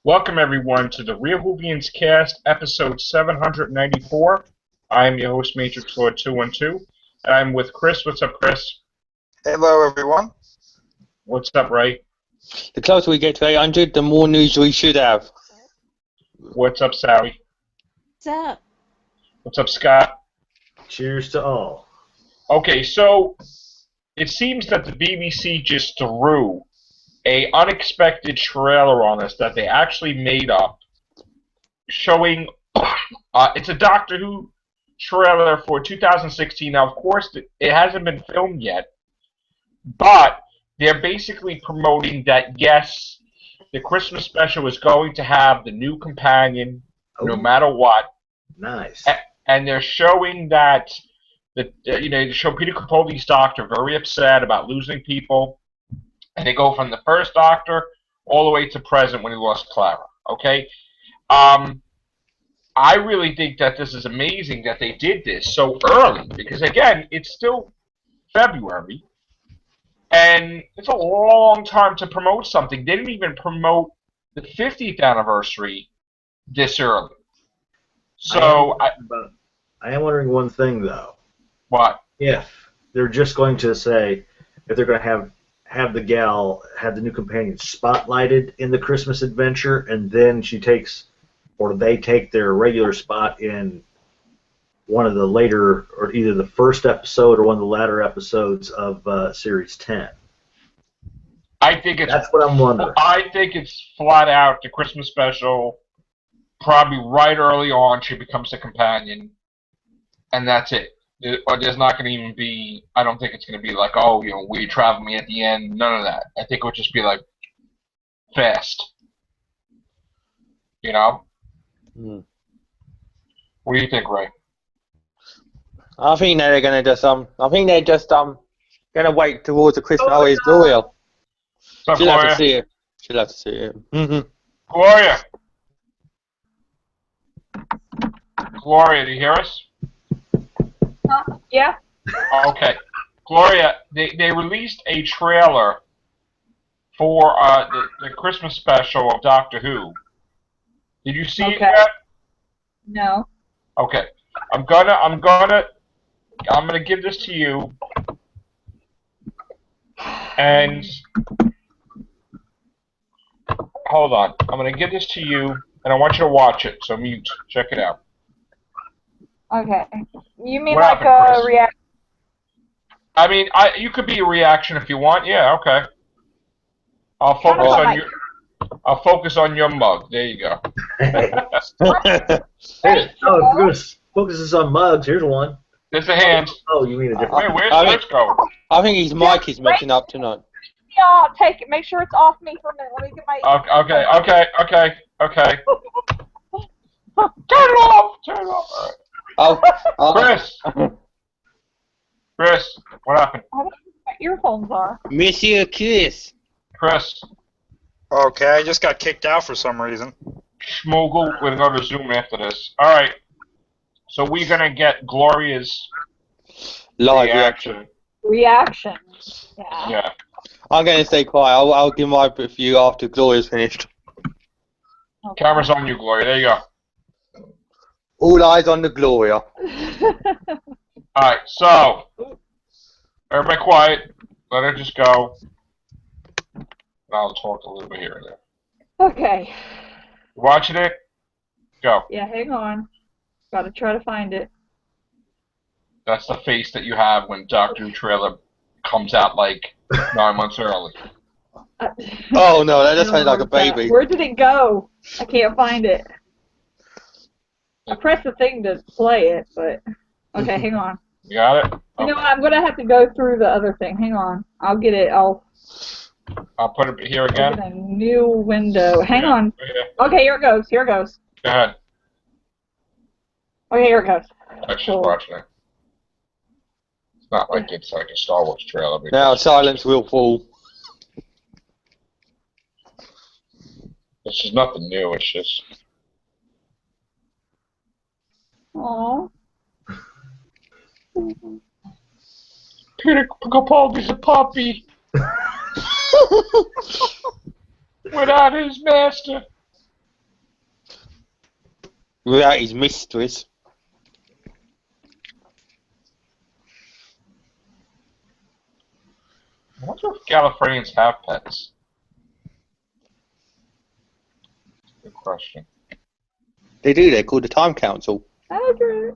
Welcome everyone to the Real Whovians cast, episode 794. I am your host, Matrix Lord 212, and I'm with Chris. What's up, Chris? Hello, everyone. What's up, Ray? The closer we get to 800, the more news we should have. What's up, Sally? What's up? What's up, Scott? Cheers to all. Okay, so it seems that the BBC just threw an unexpected trailer on us that they actually made up, showing it's a Doctor Who trailer for 2016. Now, of course, it hasn't been filmed yet, but they're basically promoting that, yes, the Christmas special is going to have the new companion no matter what. Nice. And they're showing that, they show Peter Capaldi's Doctor very upset about losing people. And they go from the first Doctor all the way to present when he lost Clara. Okay? I really think that this is amazing that they did this so early. Because, again, it's still February. And it's a long time to promote something. They didn't even promote the 50th anniversary this early. So, I am wondering one thing, though. What? If they're just going to say, if they're going to have the gal have the new companion spotlighted in the Christmas adventure, and then she takes, or they take their regular spot in one of the later, or either the first episode or one of the latter episodes of Series 10. I think that's what I'm wondering. I think it's flat out the Christmas special. Probably right early on, she becomes a companion, and that's it. There's not going to even be, I don't think it's going to be like, oh, will you travel me at the end? None of that. I think it would just be like, fast. You know? Hmm. What do you think, Ray? I think they're going to just, going to wait towards the Christmas. Oh, it's Gloria. She'll have to see it. She'll have to see it. Mm-hmm. Gloria! Gloria, do you hear us? Yeah. Okay. Gloria, they released a trailer for the Christmas special of Doctor Who. Did you see it yet? No. Okay. I'm gonna give this to you. And hold on. I'm gonna give this to you, and I want you to watch it. So mute. Check it out. Okay. You mean What like happened, a Chris? reaction? I mean, you could be a reaction if you want. Yeah, okay. I'll focus on your mug. There you go. Hey, if you're going to focus this on mugs, here's one. There's a hand. Oh, you mean a different Wait, where's Chris going? I think his mic is messing up tonight. Yeah, take it. Make sure it's off me for a minute. Let me get my. Okay. Turn it off. All right. Chris, what happened? I don't know what my earphones are. Monsieur Chris. Chris. Okay, I just got kicked out for some reason. Schmogel with another Zoom after this. All right. So we're gonna get Gloria's Live reaction. Reaction. Yeah. Yeah. I'm going to stay quiet. I'll give my review after Gloria's finished. Okay. Camera's on you, Gloria. There you go. All eyes on the Gloria. Alright, so everybody quiet. Let her just go. I'll talk a little bit here and there. Okay. You watching it? Go. Yeah, hang on. Gotta try to find it. That's the face that you have when Doctor Who trailer comes out like 9 months early. Oh no, that just sounds like a baby. Where did it go? I can't find it. I pressed the thing to play it, but okay, hang on. You got it? Okay. You know what? I'm gonna have to go through the other thing. Hang on. I'll get it. I'll put it here again. open a new window. Hang on. Yeah. Okay, here it goes. Here it goes. Go ahead. Okay, here it goes. I'm just watching it. It's not like it's like a Star Wars trailer. Now silence will fall. This is nothing new. It's just. Aww. Peter Capaldi's a puppy. Without his master. without his mistress. I wonder if Gallifreyans have pets. Good question. They do. They're called the Time Council. Okay.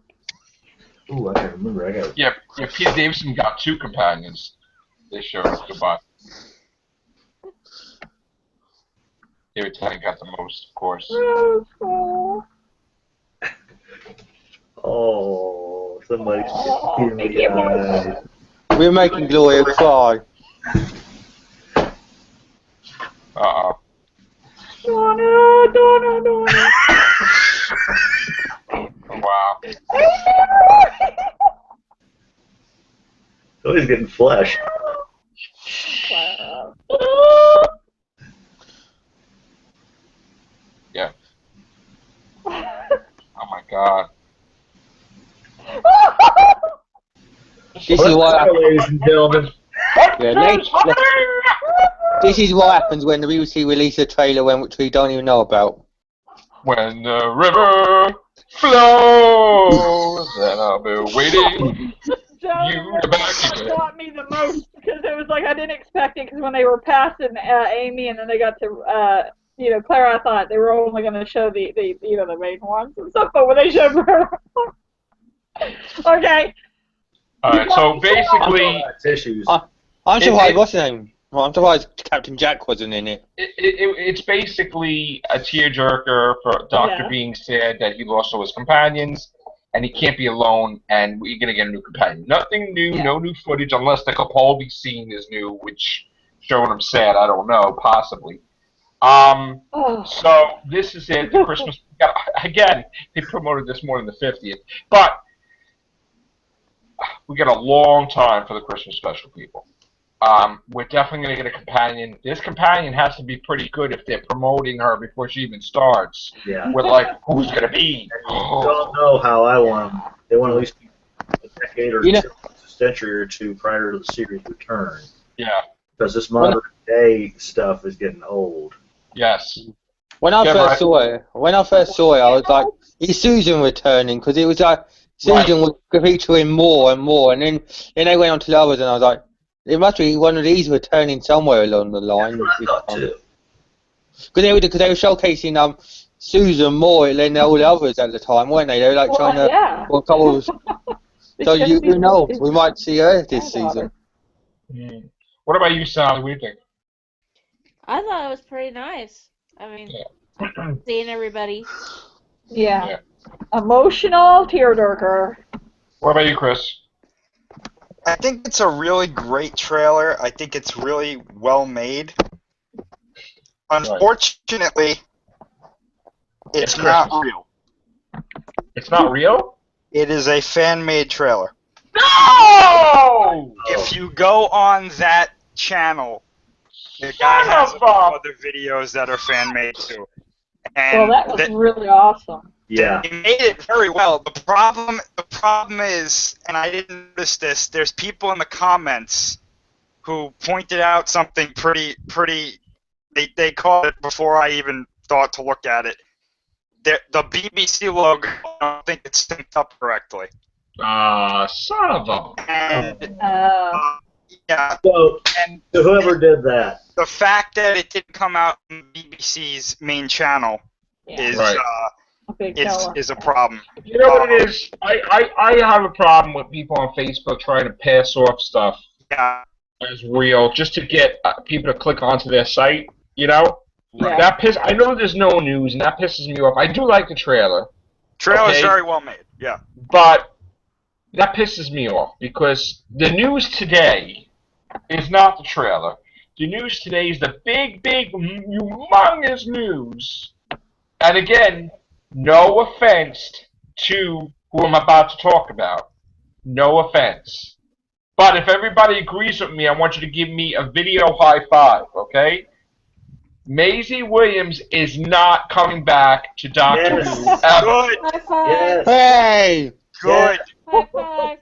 Ooh, I can't remember. I got. Yeah, Peter Davison got 2 companions. They showed us goodbye. David Tennant got the most, of course. Oh, somebody's giving me Mickey Mouse. eyes. We're making Gloria cry. Uh-oh. Donna. Wow. Oh, he's getting flesh. Yeah. Oh my god. This is what happens. ladies and gentlemen. This is what happens when the BBC release a trailer which we don't even know about. When the river flows, and I'll be waiting. You back again. Got me the most because it was like I didn't expect it because when they were passing Amy and then they got to Clara, I thought they were only going to show the the main ones and stuff, but when they showed her, okay. All right, so basically, Tissues. I'm surprised. What's his name? Well, I'm surprised Captain Jack wasn't in it. it's basically a tearjerker for Doctor being sad that he lost all his companions. And he can't be alone, and we're gonna get a new companion. Nothing new, no new footage, unless the Capaldi scene is new, which showing him sad. I don't know, possibly. So this is it. The Christmas again. They promoted this more than the 50th, but we got a long time for the Christmas special, people. We're definitely gonna get a companion. This companion has to be pretty good if they're promoting her before she even starts. Yeah. We're like, who's gonna be? I don't know how I want them. They want to at least be a decade or a century or two prior to the series' return. Yeah. Because this modern day stuff is getting old. Yes. When I first saw it, I was like, "Is Susan returning?" Because it was like Susan was featuring more and more, and then they went on to the others, and I was like, "It must be one of these returning somewhere along the line." Because they were showcasing Susan more than all the others at the time, weren't they? They were like trying to. Well, so we might see her this season. What about you, Sally? What do you think? I thought it was pretty nice. I mean, seeing everybody. Yeah. Emotional tearjerker. What about you, Chris? I think it's a really great trailer. I think it's really well made. Unfortunately, it's not real. It's not real? It is a fan-made trailer. No! If you go on that channel, the guy has a few other videos that are fan-made too. And that was really awesome. Yeah. They made it very well. The problem is, and I didn't notice this, there's people in the comments who pointed out something pretty they caught it before I even thought to look at it. The BBC logo, I don't think it's synced up correctly. Son of a... And, yeah. So whoever did that. The fact that it didn't come out on BBC's main channel is a problem. You know what it is? I have a problem with people on Facebook trying to pass off stuff as real just to get people to click onto their site. You know, I know there's no news, and that pisses me off. I do like the trailer. Trailer's very well made. Yeah, but that pisses me off because the news today is not the trailer. The news today is the big, humongous news. And again, no offense to who I'm about to talk about. No offense. But if everybody agrees with me, I want you to give me a video high five, okay? Maisie Williams is not coming back to Doctor Who ever. Good. High five. Yes. Hey! Good. High five.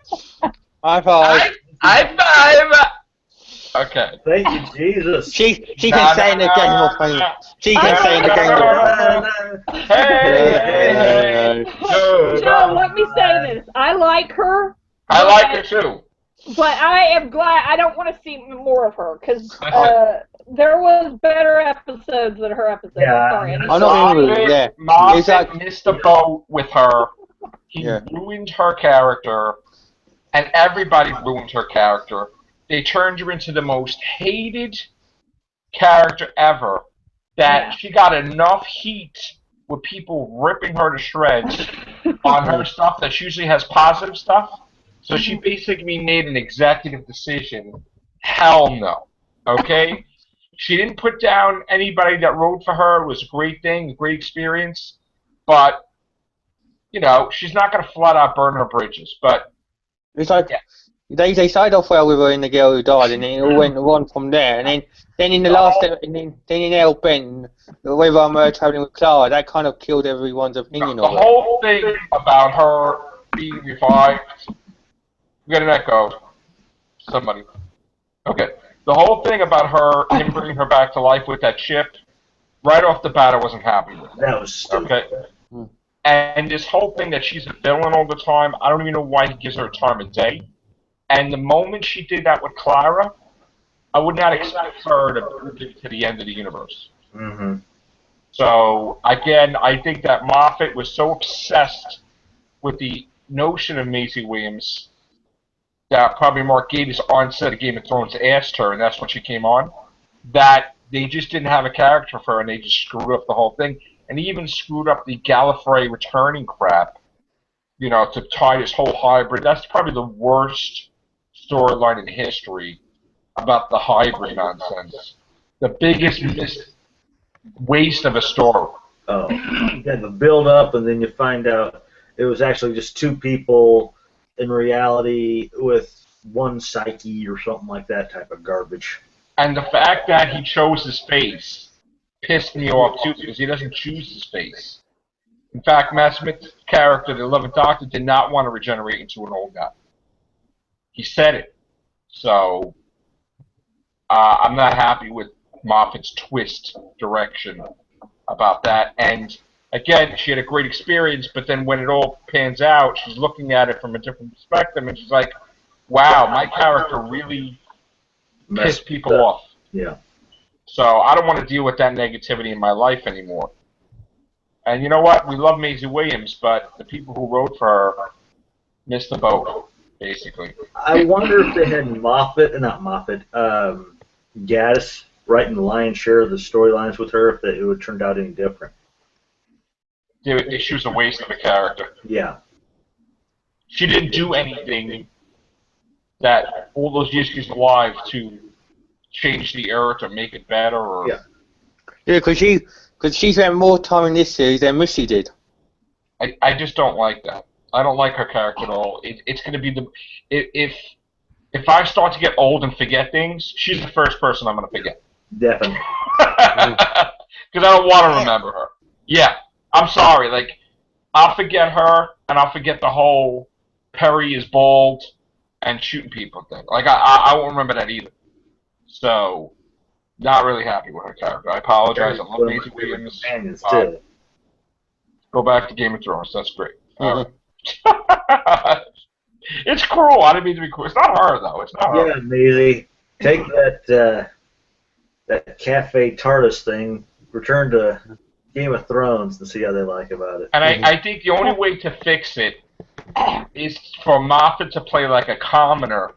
High five. High five! Okay. Thank you, Jesus. She can say in the Game of Thrones. She can say in the Game of Thrones. Hey! No. Joe, let me say this. I like her. I like her too. But I am glad. I don't want to see more of her because That's there was better episodes than her episodes. Yeah, I'm sorry. I'm I'm not even yeah. Moffat It's like missed the boat with her. He Yeah. ruined her character, and everybody ruined her character. They turned her into the most hated character ever. That she got enough heat with people ripping her to shreds on her stuff that usually has positive stuff. So she basically made an executive decision. Hell no. Okay? She didn't put down anybody that wrote for her. It was a great thing, a great experience. But, you know, she's not going to flat out burn her bridges. But, it's like yeah. they started off well with her in The Girl Who Died, and then it all went on from there. And then in the last, and then in El Ben, with traveling with Clara, that kind of killed everyone's opinion The of her. whole thing about her being revived. We got an echo. Somebody. Okay. The whole thing about him bringing her back to life with that chip, right off the bat, I wasn't happy with it. That was stupid. Okay. And this whole thing that she's a villain all the time, I don't even know why he gives her a time of day. And the moment she did that with Clara, I would not expect her to move it to the end of the universe. Mm-hmm. So, again, I think that Moffat was so obsessed with the notion of Maisie Williams that probably Mark Gatiss on set of Game of Thrones asked her, and that's when she came on, that they just didn't have a character for her, and they just screwed up the whole thing. And he even screwed up the Gallifrey returning crap, you know, to tie this whole hybrid. That's probably the worst storyline in history about the hybrid nonsense. The biggest waste of a story. Oh, you had the build up, and then you find out it was actually just two people in reality with one psyche or something like that type of garbage. And the fact that he chose his face pissed me off too, because he doesn't choose his face. In fact, Matt Smith's character, the 11th Doctor, did not want to regenerate into an old guy. He said it. So, I'm not happy with Moffat's twist direction about that. And, again, she had a great experience, but then when it all pans out, she's looking at it from a different perspective, and she's like, wow, my character really pissed people off. Yeah. So I don't want to deal with that negativity in my life anymore. And you know what? We love Maisie Williams, but the people who wrote for her missed the boat, basically. I wonder if they had Gaddis writing the lion's share of the storylines with her, if it would have turned out any different. Dude, she was a waste of a character. Yeah. She didn't do anything that all those years she's alive to change the era to make it better. Or Yeah. Yeah, because she spent more time in this series than Missy did. I just don't like that. I don't like her character at all. It's going to be if I start to get old and forget things, she's the first person I'm going to forget. Definitely. Because I don't want to remember her. Yeah, I'm sorry. Like, I'll forget her, and I'll forget the whole Perry is bald and shooting people thing. Like, I won't remember that either. So, not really happy with her character. I apologize. I love Maisie Williams. Companions too. Go back to Game of Thrones. That's great. It's cruel. I didn't mean to be cruel. It's not her, though. It's not her. Yeah, Maisie. Take that Cafe TARDIS thing, return to Game of Thrones, and see how they like about it. And I think the only way to fix it is for Moffat to play like a commoner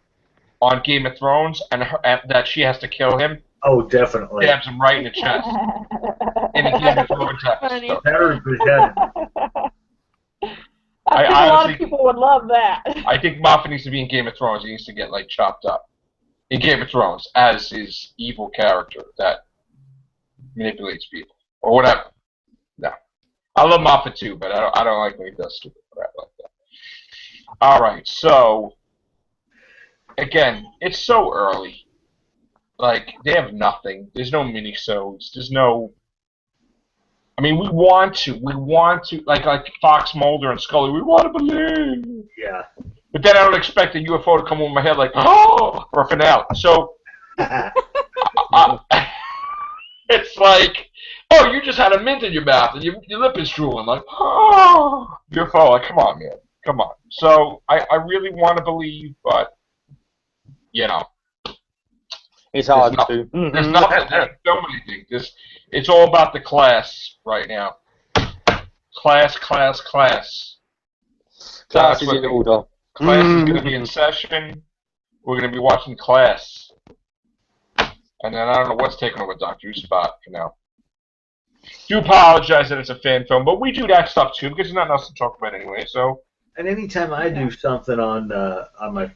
on Game of Thrones, and that she has to kill him. Oh, definitely. Stabs him right in the chest. In a Game of Thrones episode. That would be beheaded. I think a lot of people would love that. I think Moffat needs to be in Game of Thrones. He needs to get, like, chopped up in Game of Thrones as his evil character that manipulates people. Or whatever. No. I love Moffat, too, but I don't like when he does stupid crap like that. Alright, so, again, it's so early. Like, they have nothing. There's no minisodes. There's no... I mean, we want to, like Fox Mulder and Scully, we want to believe. Yeah. But then I don't expect a UFO to come over my head like, oh, for a finale. So, it's like, oh, you just had a mint in your mouth and your lip is drooling. Like, oh, you're like, come on, man. Come on. So I really want to believe, but, you know. It's hard There's to. there's nothing, there's so many things. It's all about the class right now. Class. Class That's is what in order. class is going to be in session. We're going to be watching Class. And then I don't know what's taking over Doctor Who's spot for now. Do apologize that it's a fan film, but we do that stuff too because there's nothing else to talk about anyway. So. And anytime I do something on my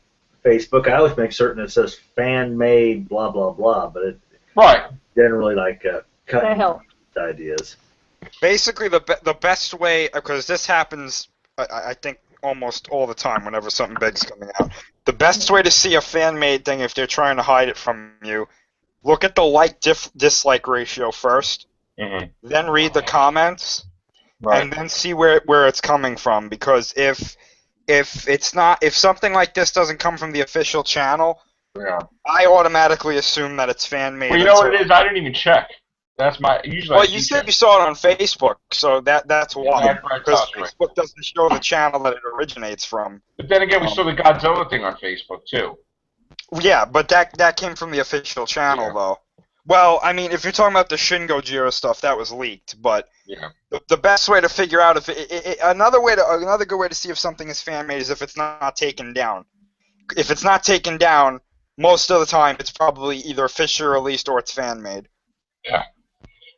Facebook, I always make certain it says fan made blah blah blah, but it Right. generally like cut hell. ideas. Basically, the best way, because this happens, I think, almost all the time whenever something big's coming out. The best way to see a fan-made thing, if they're trying to hide it from you, look at the dislike ratio first, then read the comments, and then see where it's coming from. Because if something like this doesn't come from the official channel, I automatically assume that it's fan-made. Well, you know what it is? I didn't even check. That's my usually. Well, you said you saw it on Facebook, so that's why. Because Facebook doesn't show the channel that it originates from. But then again, we saw the Godzilla thing on Facebook too. Yeah, but that came from the official channel, though. Well, I mean, if you're talking about the Shin Gojira stuff, that was leaked. But the best way to figure out if another good way to see if something is fan made is if it's not taken down. If it's not taken down, most of the time it's probably either officially released or it's fan made. Yeah.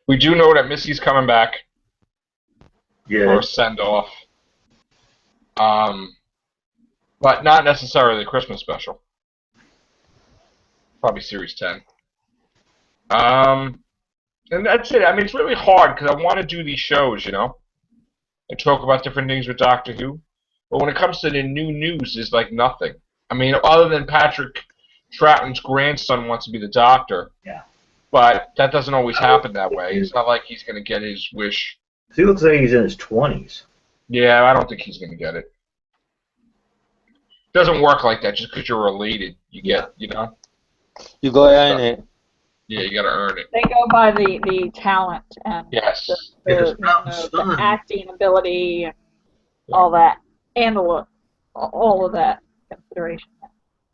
We do know that Missy's coming back for a send-off. But not necessarily the Christmas special. Probably Series 10. And that's it. I mean, it's really hard because I want to do these shows, you know, and talk about different things with Doctor Who. But when it comes to the new news, there's like nothing. I mean, other than Patrick Troughton's grandson wants to be the Doctor. Yeah. But that doesn't always happen that way. It's not like he's going to get his wish. He looks like he's in his 20s. Yeah, I don't think he's going to get it. It doesn't work like that just because you're related. You get, you know? You got to earn it. Yeah, you got to earn it. They go by the talent and the acting ability and all that, and the look. All of that consideration.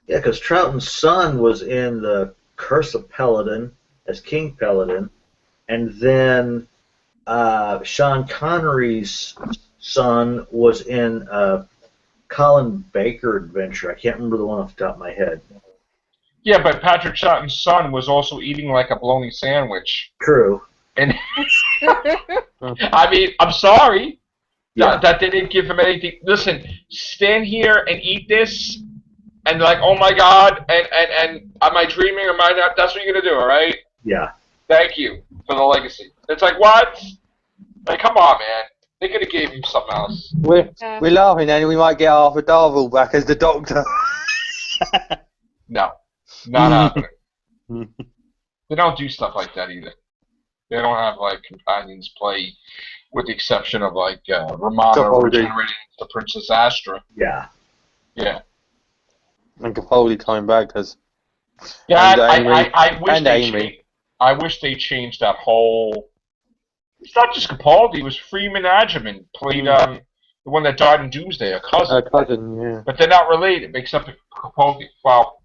Yeah, because Troughton's son was in the Curse of Peladon as King Peladon, and then Sean Connery's son was in Colin Baker adventure. I can't remember the one off the top of my head. Yeah, but Patrick Troughton's son was also eating like a bologna sandwich. True. And I mean, I'm sorry that they didn't give him anything. Listen, stand here and eat this, and like, oh my God, and am I dreaming or am I not? That's what you're gonna do, all right? Yeah. Thank you for the legacy. It's like, what? Like, come on, man. They could have gave him something else. We're laughing, and we might get Arthur Darvill back as the Doctor. No. Not happening. They don't do stuff like that either. They don't have like companions play, with the exception of like Romana regenerating the Princess Astra. Yeah. Yeah. And Capaldi coming back because. Yeah, I wish they changed that whole. It's not just Capaldi. It was Freeman Agyeman played the one that died in Doomsday, a cousin. A cousin, yeah. But they're not related, except Capaldi. Well.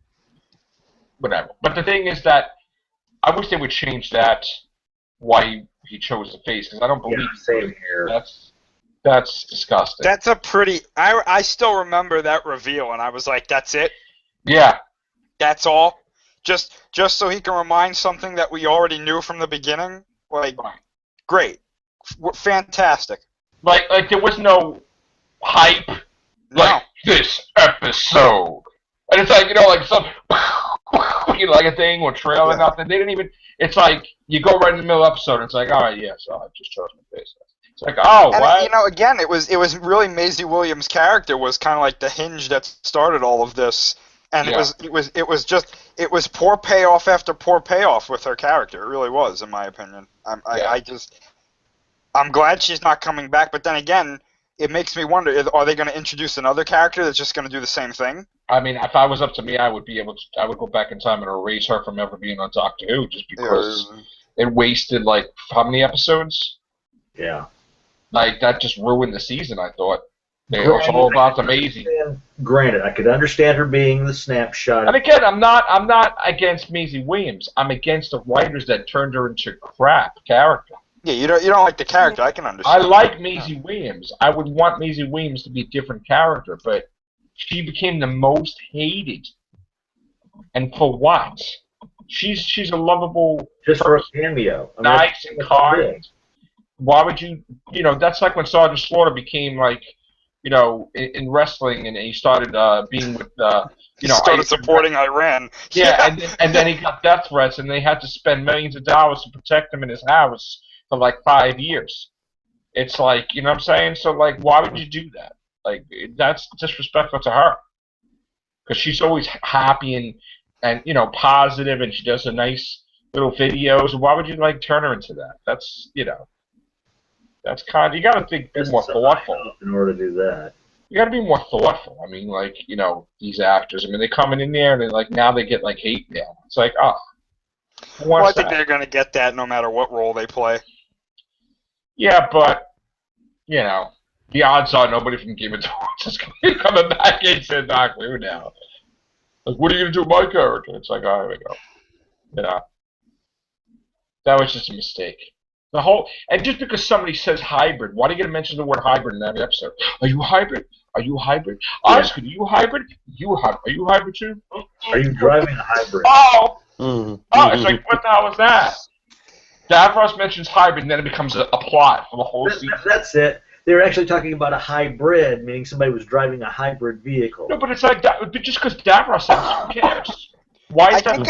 Whatever. But the thing is that I wish they would change that. Why he chose the face? Because I don't believe. Yeah, same here. That's disgusting. That's a pretty. I still remember that reveal, and I was like, "That's it." Yeah. That's all. Just so he can remind something that we already knew from the beginning. Like, great, fantastic. Like there was no hype. No. Like this episode. And it's like, you know, like some, you know, like a thing or trail or nothing. They didn't even, it's like, you go right in the middle of the episode and it's like, all right, yeah, so I just chose my face. It's like, oh, and what? You know, again, it was really Maisie Williams' character was kind of like the hinge that started all of this. And it was poor payoff after poor payoff with her character. It really was, in my opinion. I'm glad she's not coming back, but then again, it makes me wonder: are they going to introduce another character that's just going to do the same thing? I mean, if I was up to me, I would go back in time and erase her from ever being on Doctor Who, just because it wasted like how many episodes? Yeah. Like that just ruined the season. I thought it was all about the Maisie. Granted, I could understand her being the snapshot. And again, I'm not against Maisie Williams. I'm against the writers that turned her into crap character. Yeah, you don't like the character. I can understand. I like Maisie Williams. I would want Maisie Williams to be a different character, but she became the most hated. And for what? She's a lovable just for a cameo. I mean, nice and kind. Why would you? That's like when Sergeant Slaughter became like, in wrestling, and he started being with, started supporting Iran. Yeah, and then he got death threats, and they had to spend millions of dollars to protect him in his house for like 5 years. It's like, you know what I'm saying? So like, why would you do that? Like, that's disrespectful to her, because she's always happy and positive, and she does a nice little videos. Why would you like turn her into that? That's that's kind of, you got to be more thoughtful in order to do that. You got to be more thoughtful. I mean, like, these actors. I mean, they're coming in there and they now they get like hate mail. It's like, oh. Well, I think they're going to get that no matter what role they play. Yeah, but the odds are nobody from Game of Thrones is going to be coming back into Doctor Who now. Like, what are you going to do with my character? It's like, oh, here we go. That was just a mistake. And just because somebody says hybrid, why do you get to mention the word hybrid in every episode? Are you hybrid? Are you hybrid? Oscar, are you hybrid? Are you hybrid too? Are you driving a hybrid? Oh! It's like, what the hell was that? Davros mentions hybrid, and then it becomes a plot for the whole season. That's it. They were actually talking about a hybrid, meaning somebody was driving a hybrid vehicle. No, but it's like that. But just because Davros says, who cares? Why is that? I think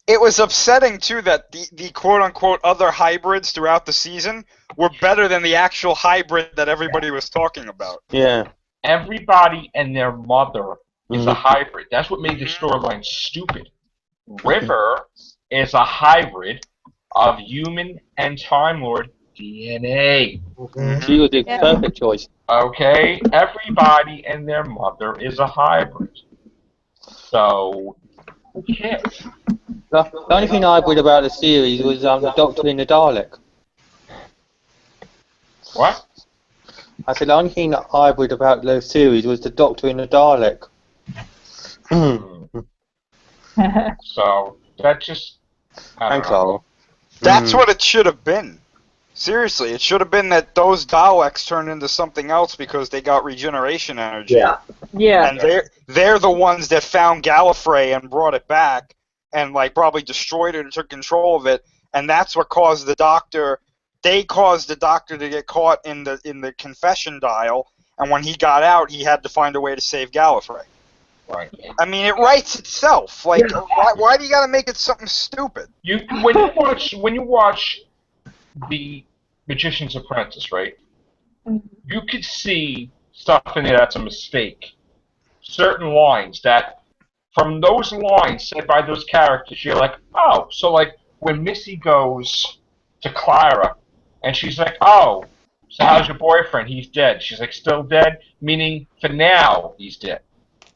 it was upsetting too that the quote unquote other hybrids throughout the season were better than the actual hybrid that everybody was talking about. Yeah. Everybody and their mother is a hybrid. That's what made the storyline stupid. River is a hybrid of human and Time Lord DNA. She was the perfect choice. Okay? Everybody and their mother is a hybrid. So, who cares? The only thing I read about the series was the Doctor and the Dalek. What? I said the only thing that I read about the series was the Doctor and the Dalek. So, that just... Thanks, Carl. That's what it should have been. Seriously, it should have been that those Daleks turned into something else because they got regeneration energy. Yeah. Yeah. And they're the ones that found Gallifrey and brought it back and probably destroyed it and took control of it, and that's what caused the Doctor. They caused the Doctor to get caught in the confession dial, and when he got out, he had to find a way to save Gallifrey. Right. I mean, it writes itself. Why do you got to make it something stupid? When you watch The Magician's Apprentice, right? You could see stuff in there that's a mistake. Certain lines that, from those lines said by those characters, you're like, oh, so when Missy goes to Clara, and she's like, oh, so how's your boyfriend? He's dead. She's like, still dead? Meaning, for now, he's dead.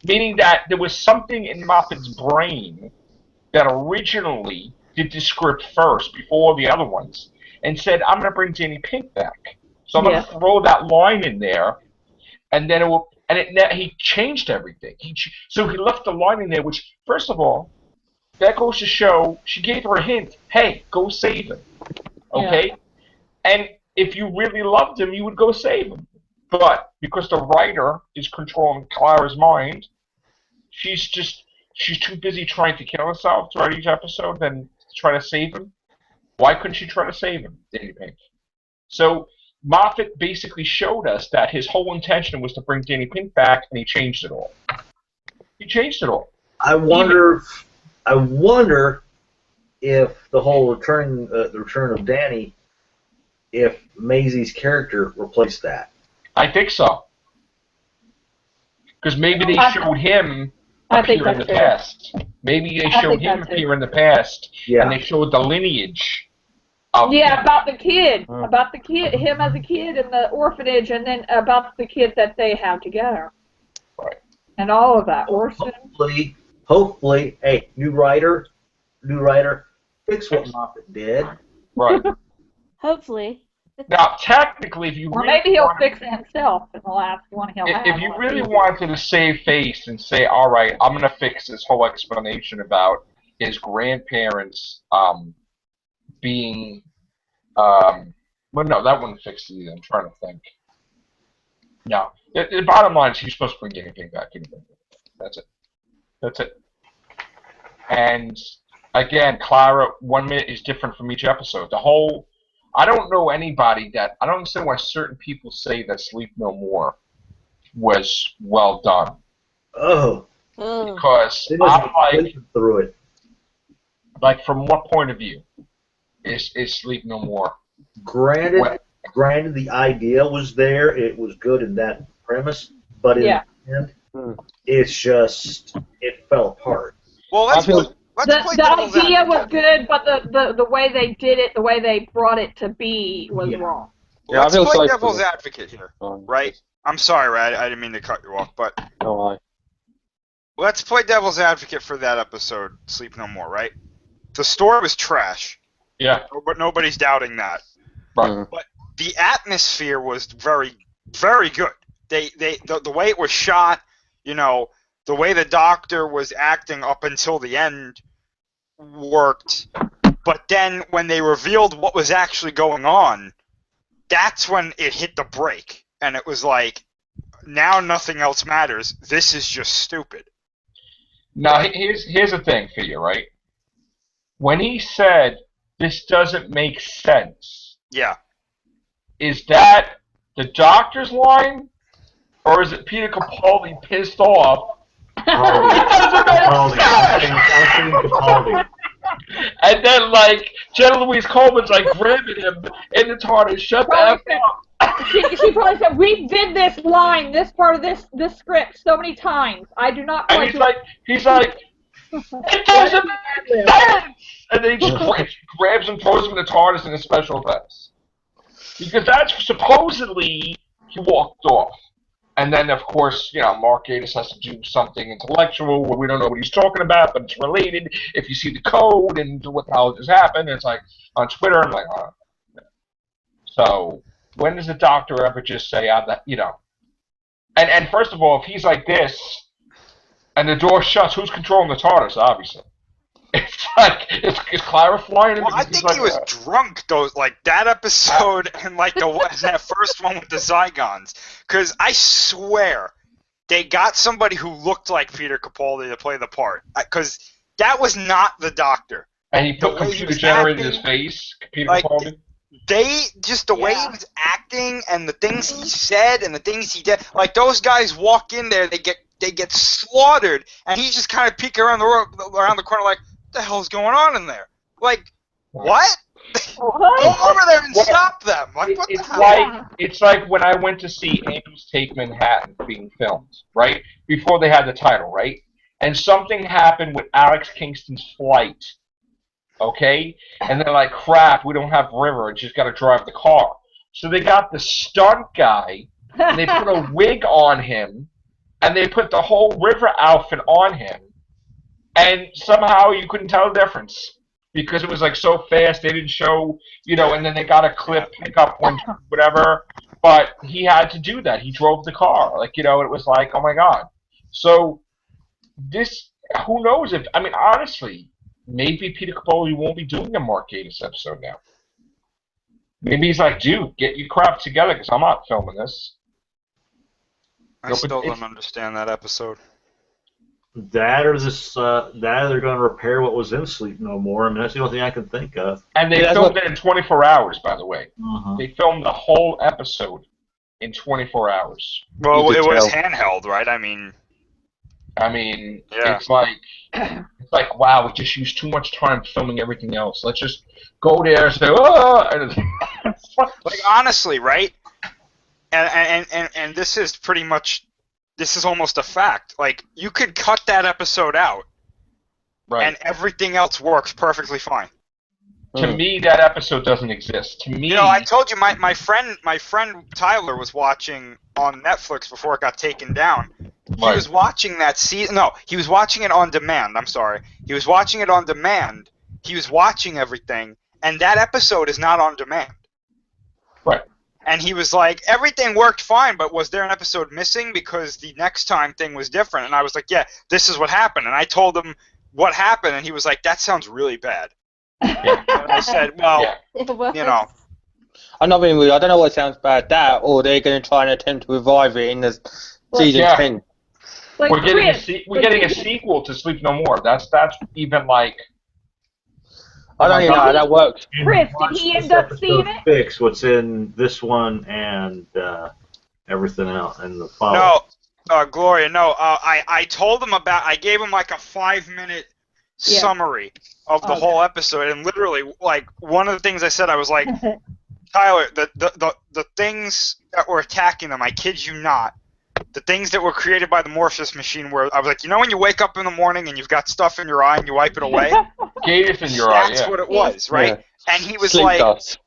Meaning that there was something in Moffat's brain that originally did the script first, before the other ones, and said, I'm going to bring Danny Pink back. So I'm going to throw that line in there, and then he changed everything. So he left the line in there, which, first of all, that goes to show, she gave her a hint, hey, go save him. Okay? Yeah. And if you really loved him, you would go save him. But because the writer is controlling Clara's mind, she's too busy trying to kill herself throughout each episode than try to save him. Why couldn't she try to save him, Danny Pink? So Moffat basically showed us that his whole intention was to bring Danny Pink back, and he changed it all. He changed it all. I wonder if the whole the return of Danny, if Maisie's character replaced that. I think so. Because maybe they showed him appear in the past. Maybe they showed him appear in the past, and they showed the lineage Yeah, about the kid, him as a kid in the orphanage, and then about the kid that they have together. Right. And all of that, Orson. Hopefully, hey, new writer, fix what Moffat did. Right. Hopefully. Now, technically, if you Or really maybe he'll wanted, fix it himself in the last one he'll have. if you really wanted to save face and say, all right, I'm going to fix this whole explanation about his grandparents being, well, no, that wouldn't fix it either. I'm trying to think. No, the bottom line is he's supposed to bring anything back. That's it. That's it. And again, Clara, 1 minute is different from each episode. I don't know anybody I don't understand why certain people say that Sleep No More was well done. Oh. Because I'm like, through it. Like, from what point of view is Sleep No More? Granted, the idea was there. It was good in that premise. But in the end, it's just, it fell apart. Well, the idea was good, but the way they did it, the way they brought it to be was wrong. Well, let's play devil's advocate here, right? I'm sorry, Ray, I didn't mean to cut you off, but let's play devil's advocate for that episode, Sleep No More, right? The story was trash. Yeah. But nobody's doubting that. Right. But the atmosphere was very, very good. The way it was shot, you know, the way the doctor was acting up until the end worked. But then when they revealed what was actually going on, that's when it hit the brake. And it was like, now nothing else matters. This is just stupid. Now, here's the thing for you, right? When he said, this doesn't make sense. Yeah. Is that the doctor's line? Or is it Peter Capaldi pissed off? Capaldi. And then, like, Jenna Louise Coleman's, like, grabbing him in the TARDIS, shut the F up. She probably said, we did this line, this part of this script so many times. I do not And he's like, it doesn't make sense! And then he just grabs him, throws him in the TARDIS in a special effects. Because that's supposedly he walked off. And then, of course, you know, Mark Gatiss has to do something intellectual where we don't know what he's talking about, but it's related. If you see the code and what the hell just happened, it's like on Twitter, I'm like, oh. So, when does the doctor ever just say, you know? And first of all, if he's like this, and the door shuts, who's controlling the TARDIS, obviously? It's like, is Clara flying in? Well, I think he was drunk, though, like, that episode and, like, that first one with the Zygons. Because I swear they got somebody who looked like Peter Capaldi to play the part. Because that was not the doctor. And he put computer generated his face, Peter Capaldi? The way he was acting and the things he said and the things he did, like, those guys walk in there, they get slaughtered, and he's just kind of peeking around the corner like, what the hell's going on in there? Like, what? Go over there and stop them. Like, what the hell? It's like when I went to see Angels Take Manhattan being filmed, right? Before they had the title, right? And something happened with Alex Kingston's flight, okay? And they're like, crap, we don't have River, just got to drive the car. So they got the stunt guy, and they put a wig on him, and they put the whole River outfit on him, and somehow you couldn't tell the difference because it was like so fast they didn't show, you know, and then they got a clip pick up when whatever, but he had to do that. He drove the car. Like, you know, it was like, oh my God. So this, who knows if, I mean, honestly, maybe Peter Capaldi won't be doing a Mark Gatiss episode now. Maybe he's like, dude, get your crap together because I'm not filming this. I still don't understand that episode. That or they're going to repair what was in Sleep No More. I mean, that's the only thing I can think of. And they filmed it in 24 hours, by the way. Uh-huh. They filmed the whole episode in 24 hours. Well, it was handheld, right? I mean, it's like, wow, we just used too much time filming everything else. Let's just go there and say, oh! Like, honestly, right? And this is pretty much, this is almost a fact. Like, you could cut that episode out, right, and everything else works perfectly fine. To me, that episode doesn't exist. To me, You know, I told you my friend Tyler was watching on Netflix before it got taken down. He Right. was watching that season. No, he was watching it on demand. I'm sorry. He was watching it on demand. He was watching everything, and that episode is not on demand. Right. And he was like, everything worked fine, but was there an episode missing because the next time thing was different? And I was like, yeah, this is what happened. And I told him what happened, and he was like, that sounds really bad. Yeah. And I said, well, Yeah. It was. you know. I'm not being rude. I don't know what sounds bad, that, or they're going to try and attempt to revive it in the season Yeah. 10. Like We're getting Chris, we're getting a sequel to Sleep No More. That's even like. I don't even know how that works. And Chris, did watch he this end up episode seeing it? Fix what's in this one and everything else and the follow. No, Gloria, no. I told him I gave him like a 5-minute Yeah. summary of the Okay. whole episode, and literally, like, one of the things I said, I was like, Tyler, the things that were attacking them, I kid you not, the things that were created by the Morpheus machine, where I was like, you know when you wake up in the morning and you've got stuff in your eye and you wipe it away? Gators in your eye. That's Yeah. what it was, right? Yeah. And he was Sleep like, dust.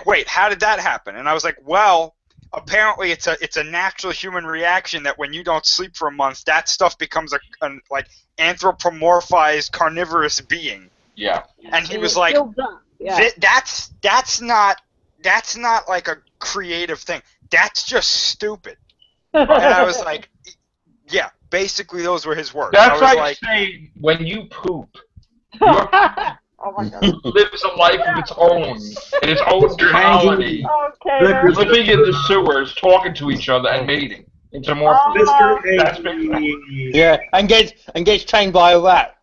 wait, how did that happen? And I was like, well, apparently it's a natural human reaction that when you don't sleep for a month, that stuff becomes a like anthropomorphized carnivorous being. Yeah. And he It was like, builds up. Yeah. that's not like a creative thing. That's just stupid. And I was like, yeah, basically those were his words. I That's was like saying when you poop, your Oh my god. lives a life of its own, in its own colony, Okay. Liquor- then. living in the sewers, talking to each other and mating. Into more. Mr. That's Hanky. Yeah, and gets trained by a rat.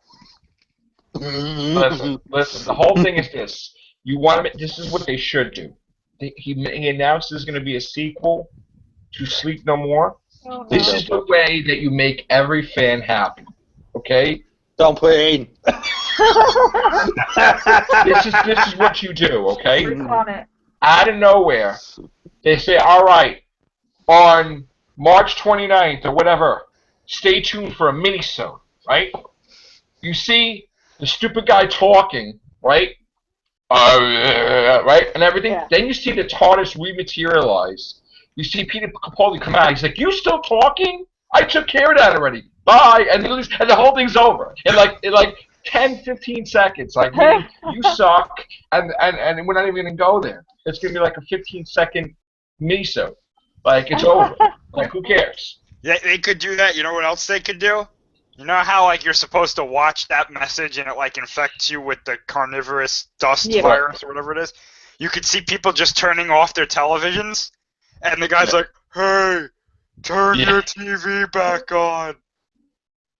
Listen. The whole thing is this. You want to. This is what they should do. He announced there's going to be a sequel to Sleep No More. Oh, This no. is the way that you make every fan happy. Okay. Don't put it in. This is what you do. Okay. Click on it. Out of nowhere, they say, all right, on March 29th or whatever, stay tuned for a mini-sode, right? You see the stupid guy talking, right? Right? And everything. Yeah. Then you see the TARDIS rematerialize. You see Peter Capaldi come out. He's like, you still talking? I took care of that already. Bye. And the whole thing's over. In like 10, 15 seconds. Like, man, you suck. And we're not even going to go there. It's going to be like a 15-second mini-sode. Like, it's over. Like, who cares? Yeah, they could do that. You know what else they could do? You know how like you're supposed to watch that message and it like infects you with the carnivorous dust Yeah. virus or whatever it is? You could see people just turning off their televisions, and the guy's like, "Hey, turn Yeah. your TV back on.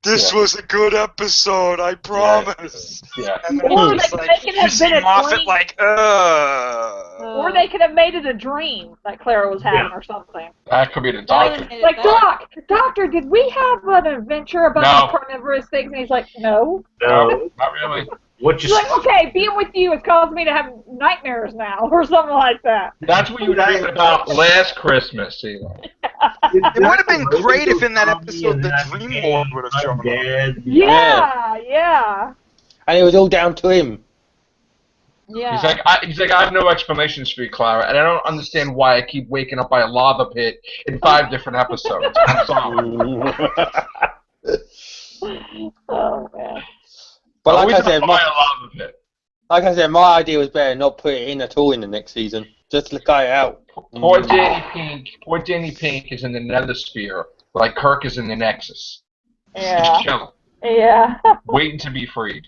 This Yeah. was a good episode, I promise." Yeah. And then Or it's they like, could you have see been a Moffat dream. like, Or they could have made it a dream that Clara was having or something. That could be the That doctor. would've made it Like, better. Doctor, did we have an adventure about No. the carnivorous things? And he's like, no. No, Not really. what you He's like, okay, being with you has caused me to have nightmares now, or something like that. That's what you were dreaming about last Christmas, you know. It would have been great if in that episode the Dream Lord would have shown up. Dead. Yeah. And it was all down to him. Yeah. He's like, I have no explanations for you, Clara, and I don't understand why I keep waking up by a lava pit in 5 different episodes. I'm sorry. Oh, man. But Always like I said, up by a lava pit. my idea was better not put it in at all in the next season. Just to cut it out. Poor Danny Pink is in the Nether Sphere, like Kirk is in the Nexus. Yeah. Just chilling, Yeah. waiting to be freed.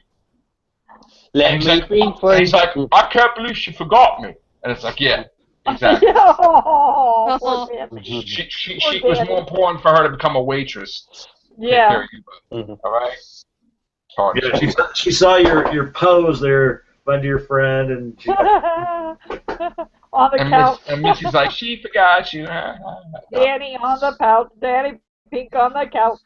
Let And he's me like, be and free. he's like, I can't believe she forgot me. And it's like, yeah, exactly. Oh, poor Danny. She it was more important for her to become a waitress. Take care Yeah. of you, all right? It's hard. Yeah, she saw your pose there, my dear friend, and she, On the couch. And Missy's like, she forgot you. Danny on the couch. Danny Pink on the couch.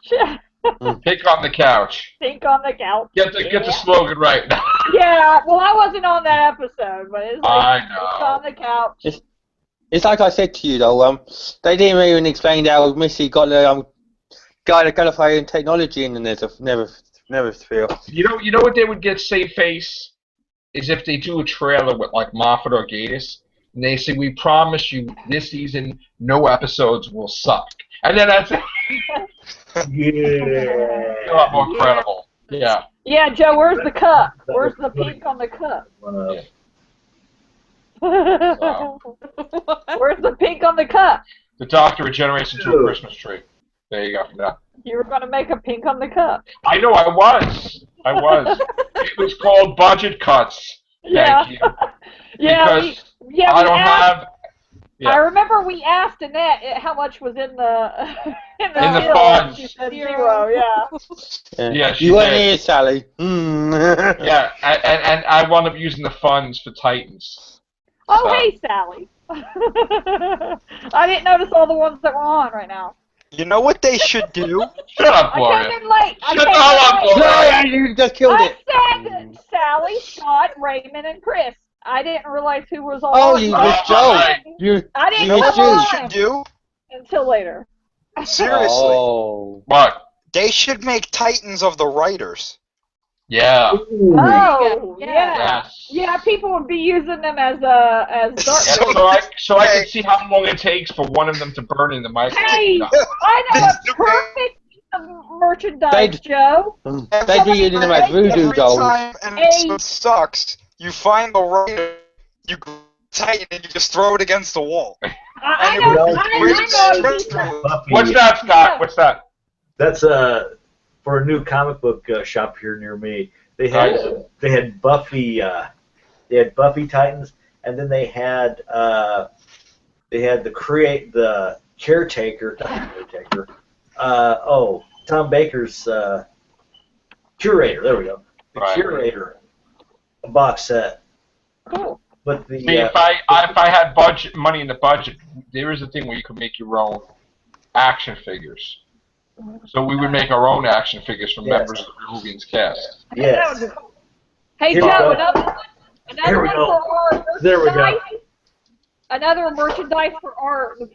Pick on the couch. Pink on the couch. Get the slogan right now. Yeah, well, I wasn't on that episode, but it's like I Pink know. on the couch. It's like I said to you though, they didn't even explain how Missy got the Gallifreyan technology in the never sphere. You know what they would get save face? is if they do a trailer with like Moffat or Gatiss, and they say, "We promise you this season, no episodes will suck," and then that's a Yeah. lot more credible. Yeah. Yeah, Joe, where's the cup? Where's the pink on the cup? Yeah. Where's the pink on the cup? The Doctor regenerates into a Christmas tree. There you go. Yeah. You were going to make a pink on the cup. I know. I was. It was called budget cuts. Yeah. Thank you. Yeah, Because yeah. I don't have. Yeah. I remember we asked Annette how much was in the In the bill. funds. She said 0. Yeah. Yeah, she you weren't did. here, Sally. Mm. Yeah, and I wound up using the funds for Titans. Oh, So- hey, Sally. I didn't notice all the ones that were on right now. You know what they should do? Shut up, I Gloria. came in late. Shut up, late. Gloria. No, you just killed I it. said Sally, Scott, Raymond, and Chris. I didn't realize who was on. Oh, you Oh, just Joe. my. You I didn't you know missed who you. was Should do? until later. Seriously. Oh. What? They should make Titans of the writers. Yeah. Oh, Yeah. yeah. Yes. Yeah, people would be using them as Yeah, dark. so I can see how long it takes for one of them to burn in the microwave. Hey, I know a perfect piece of merchandise, They'd- Joe. They'd be using them as voodoo Every dolls. time an episode sucks, you find the writer, you Titan, and you just throw it against the wall. I And know. it was I really know. stressful. Buffy, What's that, Scott? What's that? That's for a new comic book shop here near me. They had Nice. they had Buffy Titans, and then they had the caretaker, not caretaker. Tom Baker's Curator. There we go. The Right. Curator box set. Cool. But the See, if I had money in the budget, there is a thing where you could make your own action figures. So we would make our own action figures from Yes. members of the Whovians cast. yes. Hey, Here Joe, we go. another Here we one go. for our There we go. merchandise. Another merchandise for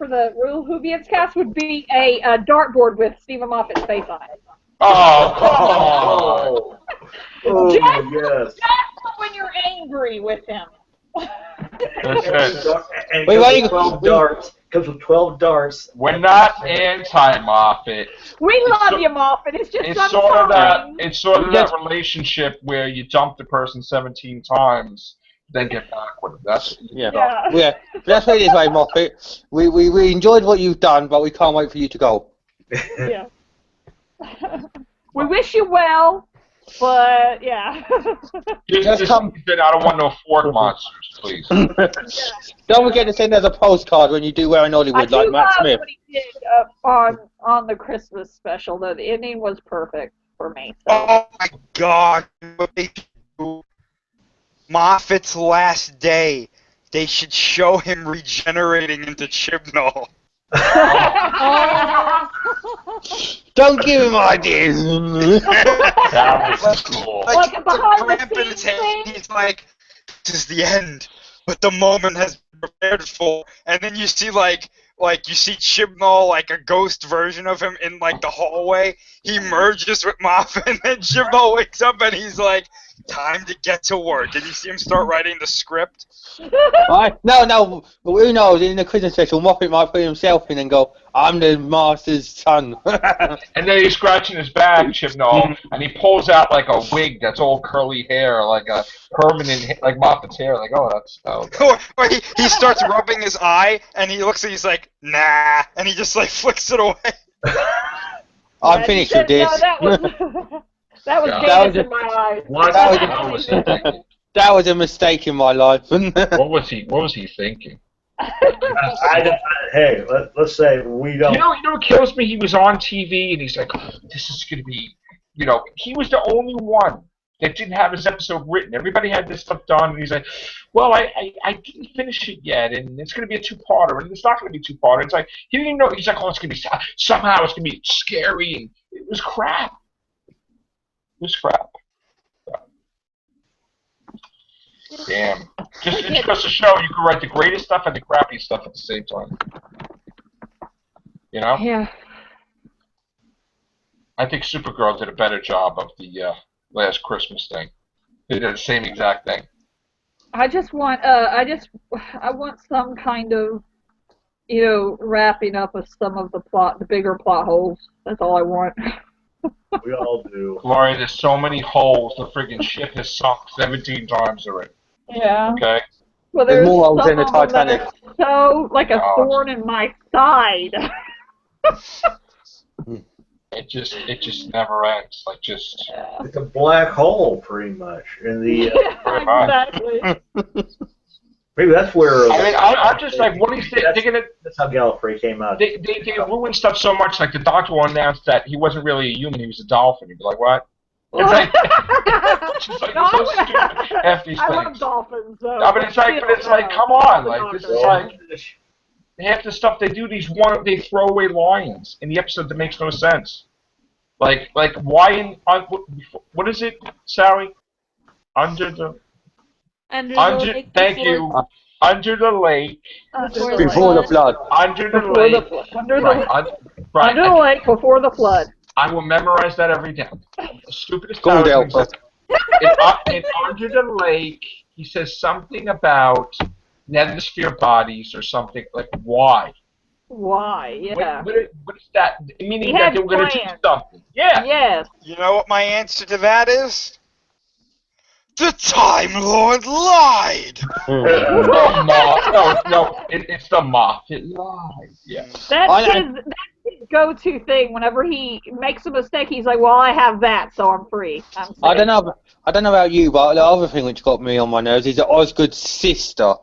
the Real Whovians cast would be a dartboard with Stephen Moffat's face on it. Oh, come on. Oh, Just- yes. Just when you're angry with him. That's it. And Wait, it why comes you- with 12 darts. Comes with 12 darts. We're not anti-Moffat. We love so- you, Moffat. It's just It's sort of sometimes. that relationship where you dump the person 17 times, then get back with them. That's Yeah. Yeah. Yeah. Let's put it this way, Moffat. We enjoyed what you've done, but we can't wait for you to go. Yeah. We wish you well, but yeah. just come- I don't want no fork monsters, please. Don't forget to send us a postcard when you do We're in I Hollywood, do like Matt love Smith. what he did on the Christmas special. Though the ending was perfect for me. So. Oh my god. What they should do. Moffat's last day. They should show him regenerating into Chibnall. Don't give him ideas. That was cool. Like a it's a behind the cramp in his scenes hand. thing? He's like, "This is the end," but the moment has been prepared for. And then you see like you see Chibnall, like a ghost version of him in like the hallway. He merges with Moffat, and then Chibnall wakes up and he's like, "Time to get to work." And you see him start writing the script. No, who knows? In the Christmas special, Moffat might put himself in and go, "I'm the master's son." And then he's scratching his back, Chibnall, and he pulls out like a wig that's all curly hair, like a permanent, like Moffat's hair. Like, oh, that's Or he starts rubbing his eye, and he looks and he's like, "Nah," and he just like flicks it away. I'm Yeah, finished you with said, this. No, that was Yeah. gas That was in my eyes. What was he thinking? That was a mistake in my life. What was he thinking? Hey, let's say we don't. You know what kills me? He was on TV and he's like, oh, "This is gonna be," he was the only one that didn't have his episode written. Everybody had this stuff done, and he's like, "Well, I didn't finish it yet, and it's gonna be a two-parter, and it's not gonna be a two-parter." It's like he didn't even know. He's like, "Oh, it's gonna be somehow it's gonna be scary," and it was crap. It was crap. Damn. Just goes to show you can write the greatest stuff and the crappiest stuff at the same time. You know? Yeah. I think Supergirl did a better job of the last Christmas thing. They did the same exact thing. I just want I want some kind of wrapping up of some of the bigger plot holes. That's all I want. We all do. Gloria, there's so many holes. The friggin' ship has sunk 17 times already. Yeah. Okay? Well, There's there's more holes some in the of them that Titanic. are so like a God. thorn in my side. It just never ends. Like, just... Yeah. It's a black hole, pretty much. In the Exactly. maybe that's where. I mean, I'm just like, what do you think? They're gonna... That's how Gallifrey came out. They ruin stuff so much. Like, the Doctor will announce that he wasn't really a human, he was a dolphin. You'd be like, what? It's like, it's just like, No, so stupid. Half these I things. love dolphins, though. No, but it's like, come on, like, this is like, half the stuff they do, they throw away lines in the episode that makes no sense. Like why what is it, Sally? Under the lake thank before- you. Under the lake. Before the flood. Under the Before lake. under the Right. under the lake before the flood. I will memorize that every day. The stupidest Go thing down, exist. In Under the Lake, he says something about nethersphere bodies or something. Like, why? Why? Yeah. What is that? Meaning He that had they were going to do plans. something. Yeah. Yes. You know what my answer to that is? The Time Lord lied! It's the moth. It lies. Yeah. That's his go-to thing. Whenever he makes a mistake, he's like, "Well, I have that, so I'm free." I'm safe. I don't know about you, but the other thing which got me on my nerves is Osgood's sister.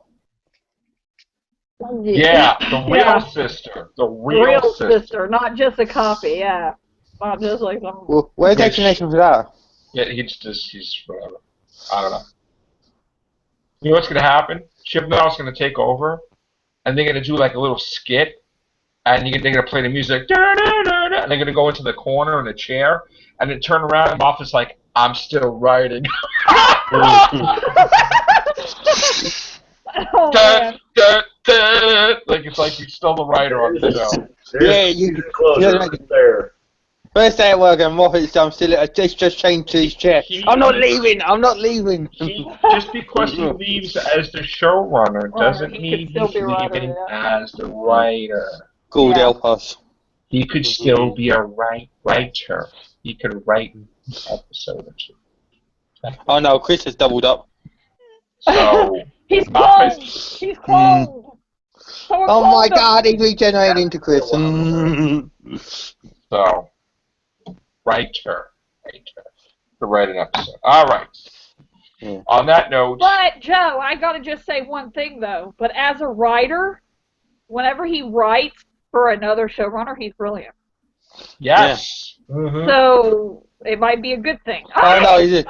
Yeah, the real sister. The real sister. not just a copy. Yeah, not just like some. Well, where's the explanation for that? Yeah, he's whatever. I don't know. You know what's going to happen? Chibnall's going to take over, and they're going to do like a little skit, and they're going to play the music, and they're going to go into the corner in a chair, and then turn around, and Moff is like, I'm still writing. Oh, man. Like, it's like he's still the writer on the show. Yeah, you closer right there. First day at work and Moffat's I'm still just chained to his chair. I'm not leaving. Just because he leaves as the showrunner doesn't mean he's leaving as the writer. God help us. He could still be a writer. He could write an episode or two. Oh no, Chris has doubled up. So He's cloned. He's cloned. Oh my God, he's regenerated into Chris. So, writer. To write an episode. All right. Yeah. On that note. But Joe, I gotta just say one thing though. But as a writer, whenever he writes for another showrunner, he's brilliant. Yes. Yeah. Mm-hmm. So it might be a good thing. Oh no, he's it.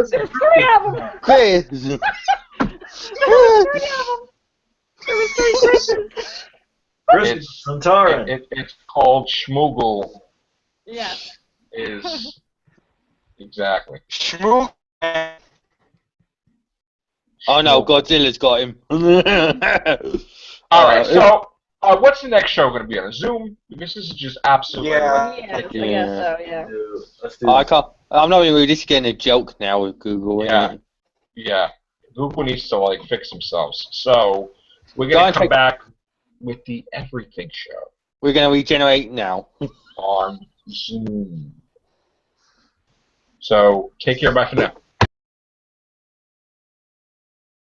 There's 3 of them. Chris. There was 3 of them. There was 3 Chris's. Chris Santarin. It's called Schmoogle. Yes. Is exactly. Shmoo. Oh no, Godzilla's got him. All right. So, what's the next show going to be on? A Zoom? Because this is just absolutely. Yeah. Yes, I guess so. Yeah. Let's do I can't. I'm not even really just getting a joke now with Google. Yeah. Yeah. Google needs to like fix themselves. So we're going to come back with the Everything Show. We're going to regenerate now. On Zoom. So take care. Bye for now.